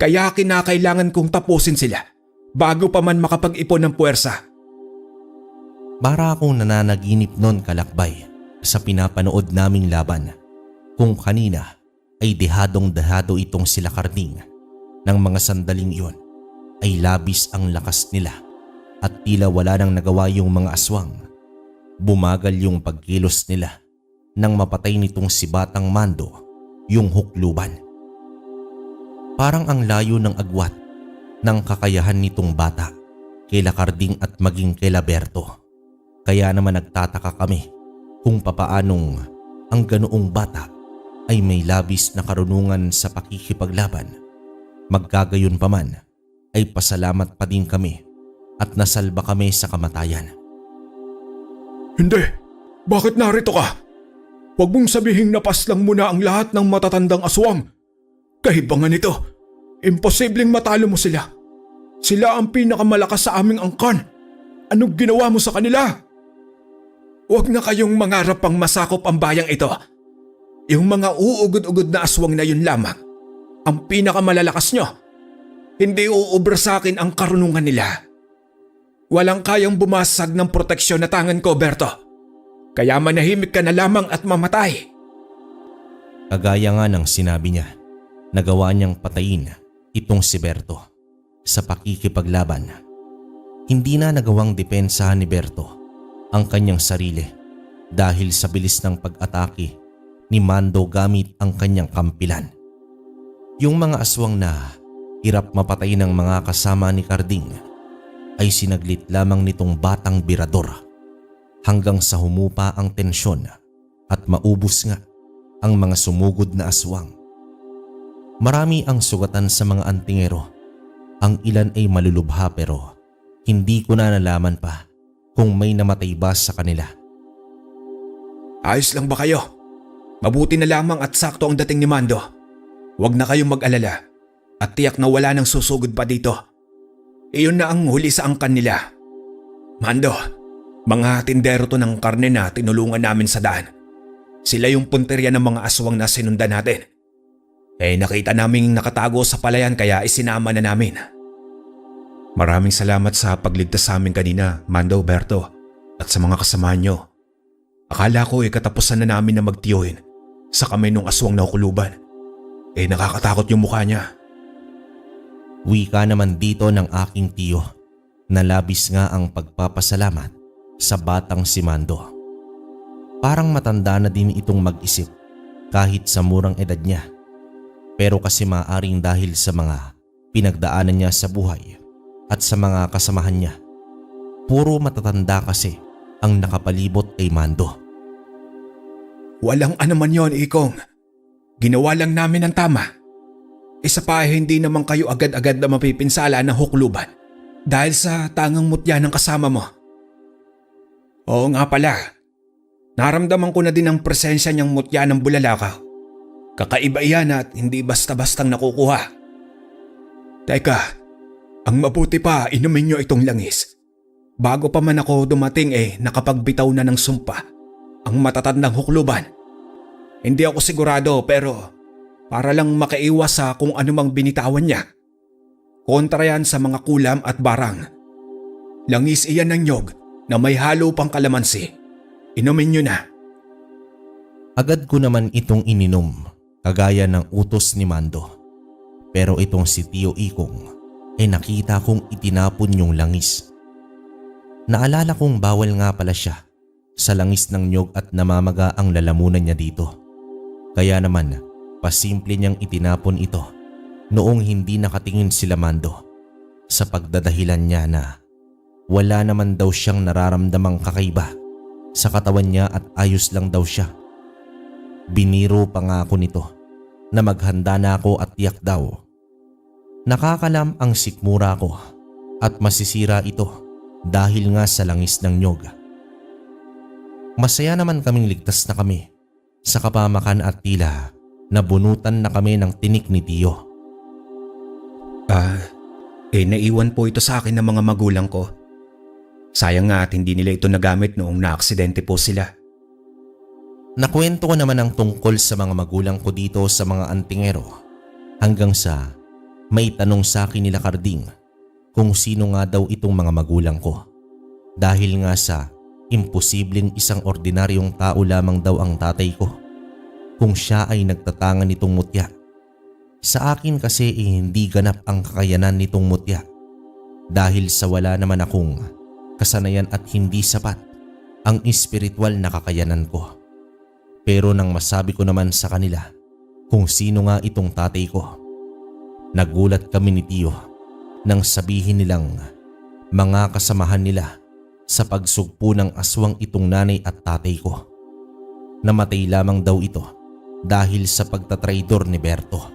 Kaya kinakailangan kong tapusin sila bago pa man makapag-ipon ng puwersa. Para akong nananaginip noon, Kalakbay, sa pinapanood naming laban. Kung kanina ay dehadong-dehado itong sila Carding. Nang mga sandaling iyon ay labis ang lakas nila at tila wala nang nagawa yung mga aswang. Bumagal yung pagkilos nila nang mapatay nitong si Batang Mando yung hukluban. Parang ang layo ng agwat ng kakayahan nitong bata kila Carding at maging kila Berto. Kaya naman nagtataka kami kung papaanong ang ganoong bata ay may labis na karunungan sa pakikipaglaban. Magkagayon pa man ay pasalamat pa din kami at nasalba kami sa kamatayan. Hindi! Bakit narito ka? Huwag mong sabihing napaslang mo na ang lahat ng matatandang aswang. Kahibangan nito, imposibleng matalo mo sila. Sila ang pinakamalakas sa aming angkan. Anong ginawa mo sa kanila? Huwag na kayong mangarap pang masakop ang bayang ito. Yung mga uugod-ugod na aswang na yun lamang ang pinakamalalakas nyo. Hindi uubra sa akin ang karunungan nila. Walang kayang bumasag ng proteksyon na tangan ko, Berto. Kaya manahimik ka na lamang at mamatay. Kagaya nga ng sinabi niya, nagawa niyang patayin itong si Berto sa pakikipaglaban. Hindi na nagawang depensahan ni Berto ang kanyang sarili dahil sa bilis ng pag-atake ni Mando gamit ang kanyang kampilan. Yung mga aswang na hirap mapatay ng mga kasama ni Carding ay sinaglit lamang nitong batang birador hanggang sa humupa ang tensyon at maubos nga ang mga sumugod na aswang. Marami ang sugatan sa mga antingero. Ang ilan ay malulubha pero Hindi ko na nalaman pa kung may namatay ba sa kanila. Ayos lang ba kayo? Mabuti na lamang at sakto ang dating ni Mando. Huwag na kayong mag-alala at tiyak na wala nang susugod pa dito. Iyon na ang huli sa angkan nila. Mando, mga tindero to ng karne na tinulungan namin sa daan. Sila yung punteriya ng mga aswang na sinundan natin. Nakita naming nakatago sa palayan kaya isinama na namin. Maraming salamat sa pagligtas sa amin kanina, Mando, Berto, at sa mga kasama nyo. Akala ko katapusan na namin na magtiyuhin sa kamay ng aswang na hukuluban. Nakakatakot yung mukha niya. Wika naman dito ng aking tiyo na labis nga ang pagpapasalamat sa batang si Mando. Parang matanda na din itong mag-isip kahit sa murang edad niya. Pero kasi maaring dahil sa mga pinagdaanan niya sa buhay at sa mga kasamahan niya. Puro matatanda kasi ang nakapalibot kay Mando. Walang anuman yon, Ikong. Ginawa lang namin ang tama. Isa pa hindi naman kayo agad-agad na mapipinsala ng hukluban dahil sa tangang mutya ng kasama mo. Oo nga pala. Naramdaman ko na din ang presensya niyang mutya ng bulalakaw. Kakaiba iyan at hindi basta-bastang nakukuha. Teka, ang mabuti pa inumin niyo itong langis. Bago pa man ako dumating nakapagbitaw na ng sumpa ang matatandang hukluban. Hindi ako sigurado pero para lang makaiwas sa kung anumang binitawan niya. Kontra yan sa mga kulam at barang. Langis iyan ng nyog na may halo pang kalamansi. Inumin niyo na. Agad ko naman itong ininom kagaya ng utos ni Mando. Pero itong si Tio Ikong nakita kong itinapon yung langis. Naalala kong bawal nga pala siya sa langis ng nyog at namamaga ang lalamunan niya dito. Kaya naman pasimple niyang itinapon ito noong hindi nakatingin sila Mando sa pagdadahilan niya na wala naman daw siyang nararamdamang kakaiba sa katawan niya at ayos lang daw siya. Biniro pa nga ako nito na maghanda na ako at tiyak daw nakakalam ang sikmura ko at masisira ito dahil nga sa langis ng nyog. Masaya naman kaming ligtas na kami sa kapamakan at tila nabunutan na kami ng tinik ni Tio. Naiwan po ito sa akin ng mga magulang ko. Sayang nga at hindi nila ito nagamit noong naaksidente po sila. Nakwento ko naman ang tungkol sa mga magulang ko dito sa mga antingero hanggang sa may tanong sa akin nila Karding kung sino nga daw itong mga magulang ko. Dahil nga sa imposibleng isang ordinaryong tao lamang daw ang tatay ko kung siya ay nagtatangan nitong mutya. Sa akin kasi hindi ganap ang kakayanan nitong mutya dahil sa wala naman akong kasanayan at hindi sapat ang espiritual na kakayanan ko. Pero nang masabi ko naman sa kanila kung sino nga itong tatay ko, nagulat kami ni Tio nang sabihin nilang mga kasamahan nila sa pagsugpo ng aswang itong nanay at tatay ko. Namatay lamang daw ito dahil sa pagtatraidor ni Berto,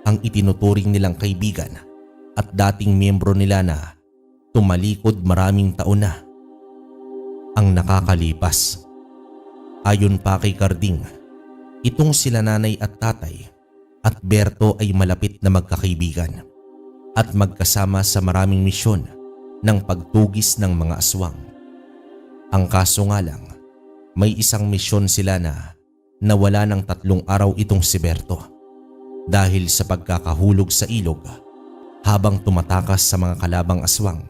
ang itinuturing nilang kaibigan at dating miyembro nila na tumalikod maraming taon na ang nakakalipas. Ayon pa kay Karding, itong sila nanay at tatay at Berto ay malapit na magkakaibigan at magkasama sa maraming misyon ng pagtugis ng mga aswang. Ang kaso nga lang, may isang misyon sila na nawala ng 3 araw itong si Berto dahil sa pagkakahulog sa ilog habang tumatakas sa mga kalabang aswang.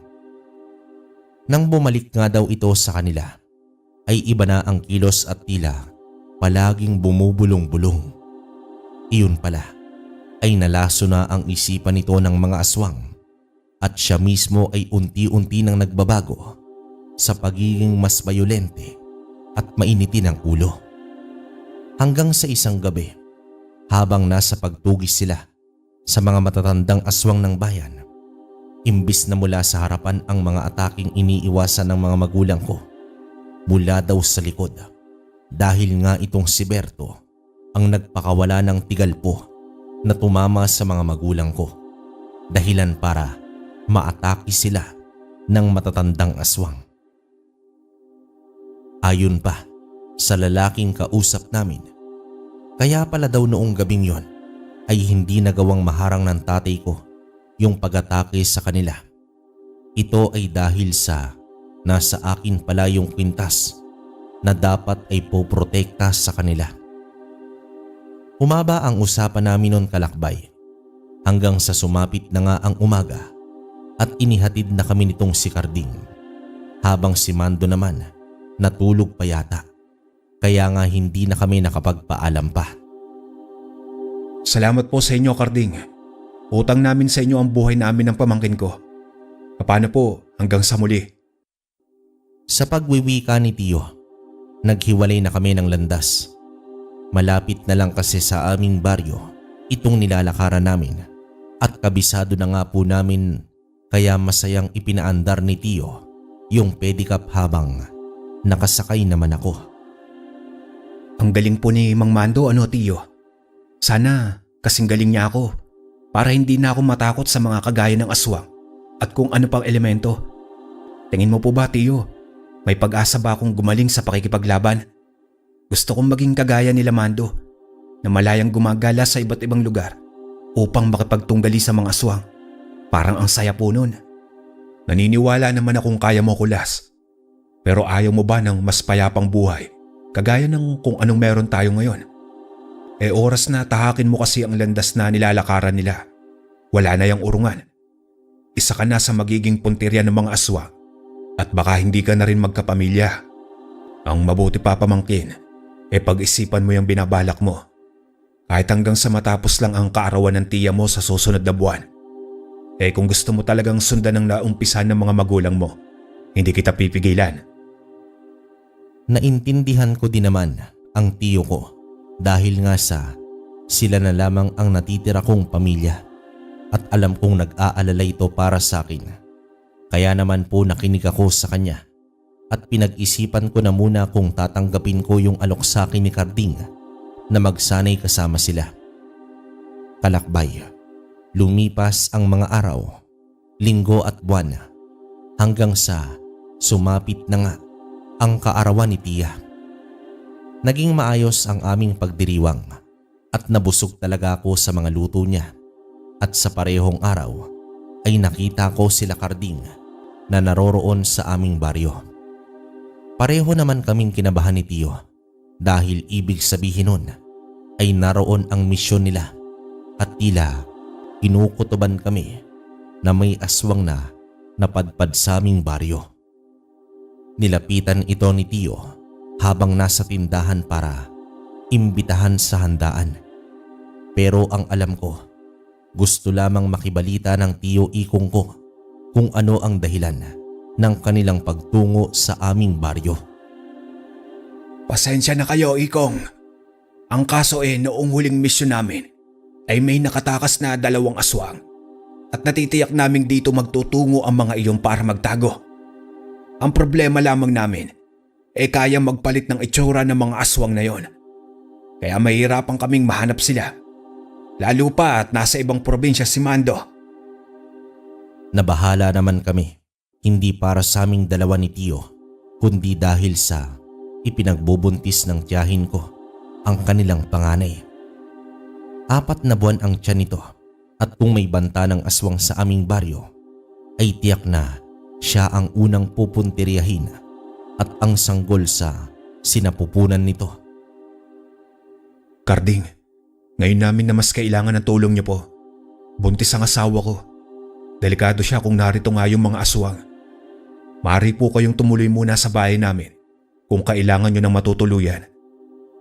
Nang bumalik nga daw ito sa kanila, ay iba na ang kilos at tila palaging bumubulong-bulong. Iyon pala ay nalaso na ang isipan nito ng mga aswang at siya mismo ay unti-unti nang nagbabago sa pagiging mas bayolente at mainitin ang ulo. Hanggang sa isang gabi, habang nasa pagtugis sila sa mga matatandang aswang ng bayan, imbis na mula sa harapan ang mga ataking iniiwasan ng mga magulang ko, mula daw sa likod dahil nga itong si Berto ang nagpakawala ng tigalpo na tumama sa mga magulang ko, dahilan para maatake sila ng matatandang aswang. Ayon pa sa lalaking kausap namin, kaya pala daw noong gabing yon ay hindi nagawang maharang ng tatay ko yung pag-atake sa kanila. Ito ay dahil sa nasa akin pala yung kwintas na dapat ay poprotekta sa kanila. Humaba ang usapan namin noon, kalakbay, hanggang sa sumapit na nga ang umaga at inihatid na kami nitong si Carding, habang si Mando naman natulog pa yata, kaya nga hindi na kami nakapagpaalam pa. Salamat po sa inyo, Carding. Utang namin sa inyo ang buhay namin ng pamangkin ko. Paano po hanggang sa muli? Sa pagwiwika ni Tio, naghiwalay na kami ng landas. Malapit na lang kasi sa aming baryo itong nilalakaran namin at kabisado na nga po namin, kaya masayang ipinaandar ni Tio yung pedicab habang nakasakay naman ako. Ang galing po ni Mang Mando, Tio? Sana kasing galing niya ako para hindi na ako matakot sa mga kagaya ng aswang at kung ano pang elemento. Tingin mo po ba, Tio, may pag-asa ba akong gumaling sa pakikipaglaban? Gusto kong maging kagaya nila Mando na malayang gumagala sa iba't ibang lugar upang makipagtunggali sa mga aswang. Parang ang saya po nun. Naniniwala naman akong kaya mo, Kulas. Pero ayaw mo ba ng mas payapang buhay kagaya ng kung anong meron tayo ngayon? Oras na tahakin mo kasi ang landas na nilalakaran nila. Wala na yung urungan. Isa ka na sa magiging puntirya ng mga aswang at baka hindi ka na rin magkapamilya. Ang mabuti pa, pamangkin, pag-isipan mo yung binabalak mo. Kahit hanggang sa matapos lang ang kaarawan ng tiya mo sa susunod na buwan. Kung gusto mo talagang sundan ang naumpisan ng mga magulang mo, hindi kita pipigilan. Naintindihan ko din naman ang tiyo ko dahil nga sa sila na lamang ang natitira kong pamilya at alam kong nag-aalala ito para sa akin. Kaya naman po nakinig ako sa kanya at pinag-isipan ko na muna kung tatanggapin ko yung alok sa akin ni Carding na magsanay kasama sila. Kalakbay, lumipas ang mga araw, linggo at buwan hanggang sa sumapit na nga ang kaarawan ni Tia. Naging maayos ang aming pagdiriwang at nabusog talaga ako sa mga luto niya at sa parehong araw ay nakita ko sila Carding na naroroon sa aming baryo. Pareho naman kaming kinabahan ni Tio dahil ibig sabihin nun ay naroon ang misyon nila at tila kinukutuban kami na may aswang na napadpad sa aming baryo. Nilapitan ito ni Tio habang nasa tindahan para imbitahan sa handaan. Pero ang alam ko, gusto lamang makibalita ng Tio Ikong ko kung ano ang dahilan ng kanilang pagtungo sa aming baryo. Pasensya na kayo, Ikong. Ang kaso noong huling misyon namin ay may nakatakas na 2 aswang at natitiyak naming dito magtutungo ang mga iyon para magtago. Ang problema lamang namin kaya magpalit ng itsura ng mga aswang na yon. Kaya mahirapan kaming mahanap sila. Lalo pa at nasa ibang probinsya si Mando. Nabahala naman kami, hindi para sa aming dalawa ni Tio, kundi dahil sa ipinagbubuntis ng tiyahin ko ang kanilang panganay. 4 na buwan ang tiyan nito at kung may banta ng aswang sa aming baryo, ay tiyak na siya ang unang pupuntiryahin at ang sanggol sa sinapupunan nito. Carding, ngayon namin na mas kailangan ng tulong niyo po. Buntis ang asawa ko. Delikado siya kung narito nga yung mga aswang. Maaari po kayong tumuloy muna sa bahay namin kung kailangan nyo ng matutuluyan.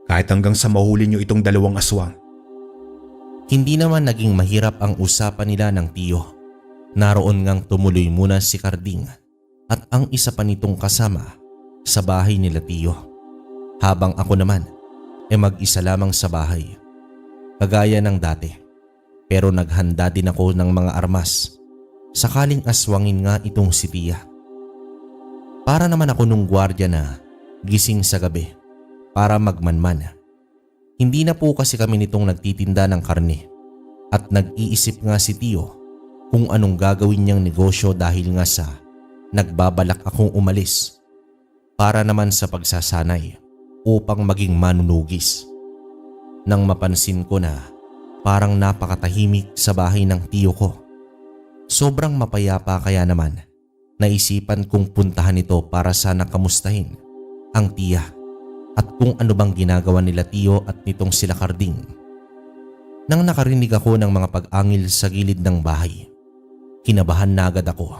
Kahit hanggang sa mahuli nyo itong 2 aswang. Hindi naman naging mahirap ang usapan nila ng Tio. Naroon ngang tumuloy muna si Carding at ang isa pa nitong kasama sa bahay nila Tio. Habang ako naman mag-isa lamang sa bahay. Kagaya ng dati. Pero naghanda din ako ng mga armas sakaling aswangin nga itong si Tia. Para naman ako nung gwardiya na gising sa gabi para magmanman. Hindi na po kasi kami nitong nagtitinda ng karne at nag-iisip nga si Tio kung anong gagawin niyang negosyo dahil nga sa nagbabalak akong umalis para naman sa pagsasanay upang maging manunugis. Nang mapansin ko na parang napakatahimik sa bahay ng tiyo ko. Sobrang mapayapa kaya naman naisipan kong puntahan ito para sana kamustahin ang tiya at kung ano bang ginagawa nila tiyo at nitong sila Karding. Nang nakarinig ako ng mga pag-angil sa gilid ng bahay, kinabahan na agad ako.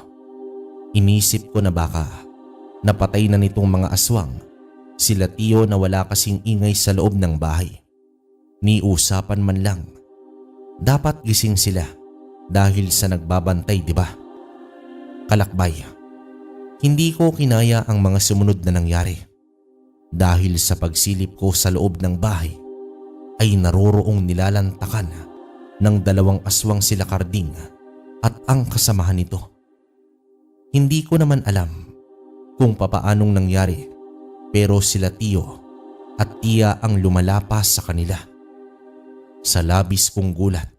Inisip ko na baka napatay na nitong mga aswang sila tiyo na wala kasing ingay sa loob ng bahay. Ni usapan man lang, dapat gising sila dahil sa nagbabantay, di ba? Kalakbay, hindi ko kinaya ang mga sumunod na nangyari. Dahil sa pagsilip ko sa loob ng bahay ay naroroong nilalantakan ng 2 aswang sila Karding at ang kasamahan nito. Hindi ko naman alam kung papaanong nangyari pero sila tiyo at tiya ang lumalapas sa kanila. Sa labis kong gulat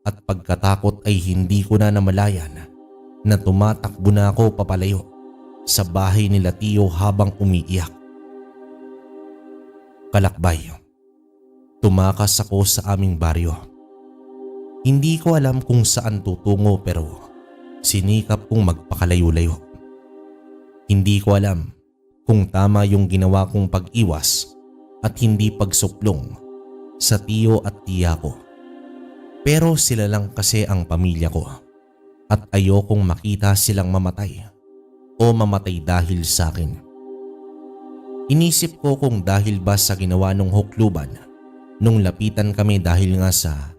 at pagkatakot ay hindi ko na namalayan na tumatakbo na ako papalayo sa bahay nila tiyo habang umiiyak. Kalakbay, tumakas ako sa aming baryo. Hindi ko alam kung saan tutungo pero sinikap kong magpakalayo-layo. Hindi ko alam kung tama yung ginawa kong pag-iwas at hindi pagsuplong sa tiyo at tiya ko. Pero sila lang kasi ang pamilya ko at ayokong makita silang mamatay o mamatay dahil sa akin. Inisip ko kung dahil ba sa ginawa nung hukluban nung lapitan kami dahil nga sa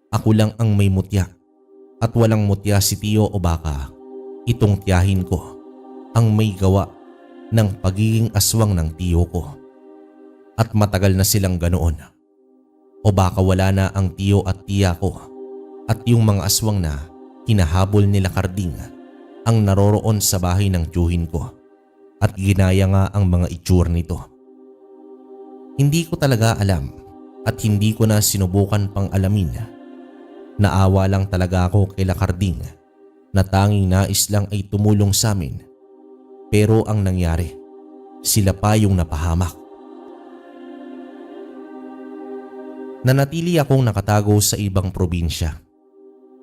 ako lang ang may mutya at walang mutya si tiyo o baka itong tiyahin ko ang may gawa ng pagiging aswang ng tiyo ko at matagal na silang ganoon. O baka wala na ang tiyo at tiya ko at yung mga aswang na hinahabol nila Karding ang naroroon sa bahay ng tiyuhin ko at ginaya nga ang mga itsura nito. Hindi ko talaga alam at hindi ko na sinubukan pang alamin. Naawa lang talaga ako kay Karding na tanging nais lang ay tumulong sa amin. Pero ang nangyari, sila pa yung napahamak. Nanatili akong nakatago sa ibang probinsya.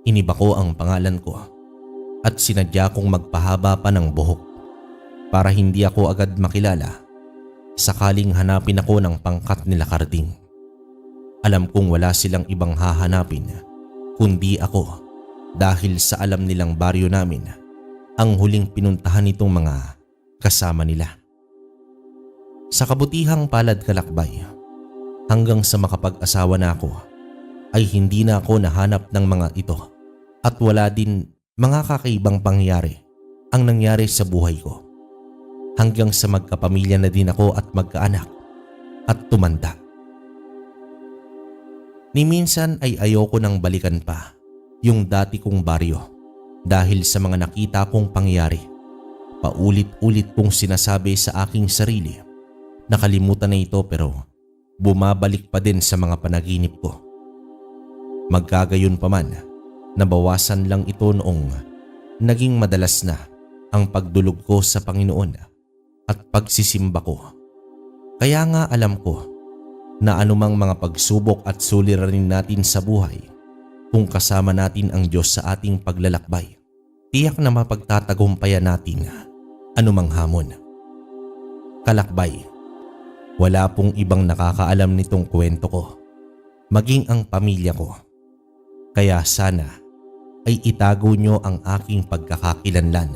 Iniba ko ang pangalan ko at sinadya kong magpahaba pa ng buhok para hindi ako agad makilala sakaling hanapin ako ng pangkat nila Karding. Alam kong wala silang ibang hahanapin kundi ako dahil sa alam nilang baryo namin ang huling pinuntahan nitong mga kasama nila. Sa kabutihang palad, Kalakbay, hanggang sa makapag-asawa na ako ay hindi na ako nahanap ng mga ito at wala din mga kakaibang pangyayari ang nangyari sa buhay ko hanggang sa magkapamilya na din ako at magkaanak at tumanda. Ni minsan ay ayoko nang balikan pa yung dati kong baryo dahil sa mga nakita kong pangyayari. Paulit-ulit kong sinasabi sa aking sarili, nakalimutan na ito pero bumabalik pa din sa mga panaginip ko. Magkagayon pa man, nabawasan lang ito noong naging madalas na ang pagdulog ko sa Panginoon at pagsisimba ko. Kaya nga alam ko na anumang mga pagsubok at suliranin natin sa buhay, kung kasama natin ang Diyos sa ating paglalakbay, tiyak na mapagtatagumpayan natin anumang hamon. Kalakbay, wala pong ibang nakakaalam nitong kwento ko, maging ang pamilya ko. Kaya sana ay itago nyo ang aking pagkakakilanlan.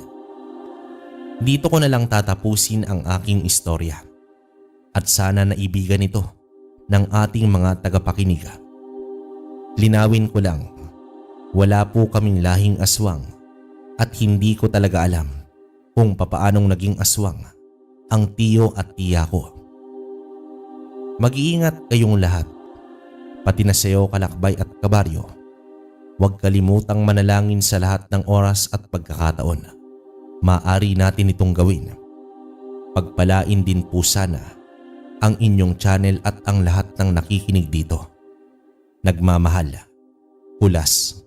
Dito ko na lang tatapusin ang aking istorya at sana naibigan ito ng ating mga tagapakinig. Linawin ko lang, wala po kaming lahing aswang at hindi ko talaga alam kung papaanong naging aswang ang tiyo at tiya ko. Mag-iingat kayong lahat, pati na sayo Kalakbay at Kabaryo. Huwag kalimutang manalangin sa lahat ng oras at pagkakataon. Maaari natin itong gawin. Pagpalain din po sana ang inyong channel at ang lahat ng nakikinig dito. Nagmamahal, Hulas.